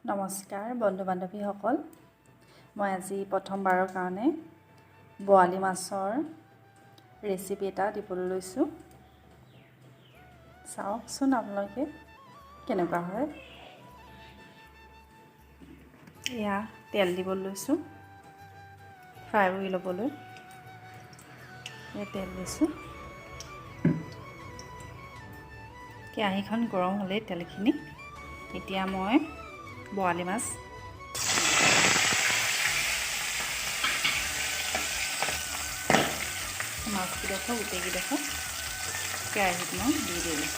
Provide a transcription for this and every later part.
নমস্কাৰ বন্ধু বান্ধৱীসকল, মই আজি প্ৰথমবাৰৰ কাৰণে বৰালি মাছৰ ৰেচিপি এটা দিবলৈ লৈছোঁ। চাওকচোন আপোনালোকে কেনেকুৱা হয়। এয়া তেল দিবলৈ লৈছোঁ, ফ্ৰাই কৰি ল'বলৈ। তেল দিছোঁ। কেৰাহীখন গৰম হ'লেই তেলখিনি, এতিয়া মই বৰালি মাছ মাছকেইডোখৰ গোটেইকেইডোখৰ কেৰাহীত মই দি দিলোঁ।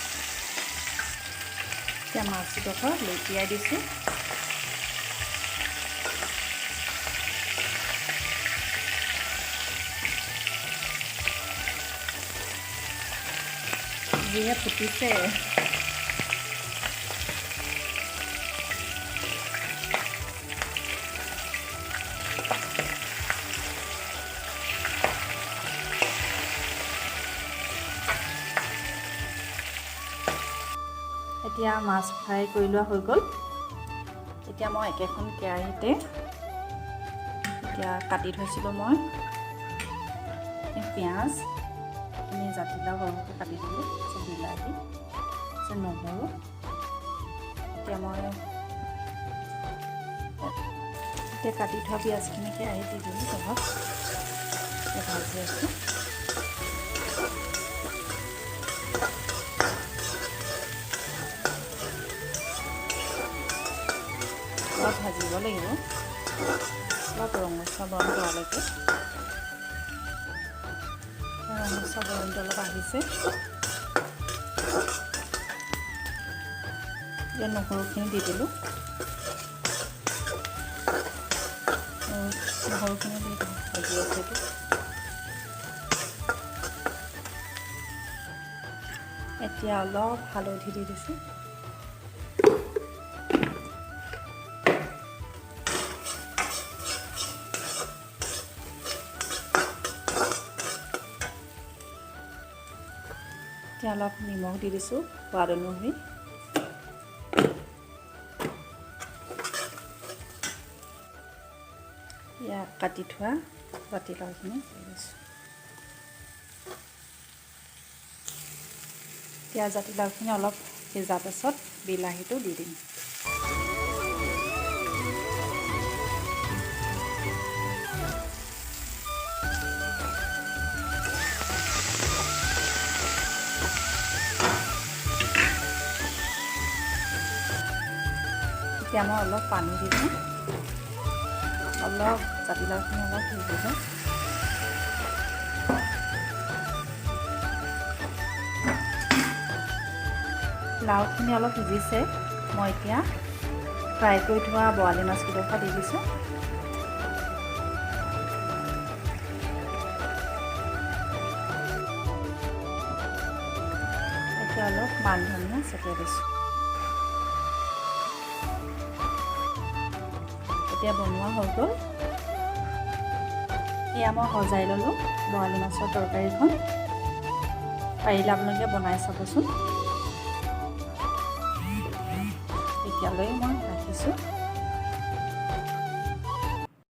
এতিয়া মাছকেইডোখৰ লেটিয়াই দিছোঁ। যিহে ফুটিছে, এতিয়া মাছ ফ্ৰাই কৰি লোৱা হৈ গ'ল। এতিয়া মই একেখন কেৰাহীতে এতিয়া কাটি থৈছিলোঁ মই পিঁয়াজ, জাতিলাও সৰুকৈ কাটি দিলোঁ, বিলাহী, নহৰু। এতিয়া মই কাটি থোৱা পিঁয়াজখিনি কেৰাহীত দি দিলোঁ। তলত ভাজি আছোঁ। অলপ ভাজিব লাগিব, অলপ ৰঙচুৱা বৰণ কৰালৈকে। ৰঙচুৱা বৰণটো অলপ আহিছে। এতিয়া নহৰুখিনি দি দিলোঁ। নহৰুখিনি দি ভাজি আছোঁ। এতিয়া অলপ হালধি দি দিছোঁ। এতিয়া অলপ নিমখ দি দিছোঁ সোৱাদ অনুসৰি। ইয়াত কাটি থোৱা জাতিলাওখিনি দি দিছোঁ। এতিয়া জাতিলাওখিনি অলপ সিজাৰ পাছত বিলাহীটো দি দিম। এতিয়া মই অলপ পানী দি দিম। অলপ জাতিলাওখিনি অলপ সিজিব। লাওখিনি অলপ সিজিছে। মই এতিয়া ফ্ৰাই কৰি থোৱা বৰালি মাছকেইডোখৰ দি দিছোঁ। এতিয়া অলপ মান ধনিয়া ছটিয়াই দিছোঁ। এতিয়া বনোৱা হৈ গ'ল। এয়া মই সজাই ল'লোঁ বৰালি মাছৰ তৰকাৰীখন। পাৰিলে আপোনালোকে বনাই চাবচোন। এতিয়ালৈ মই ৰাখিছোঁ।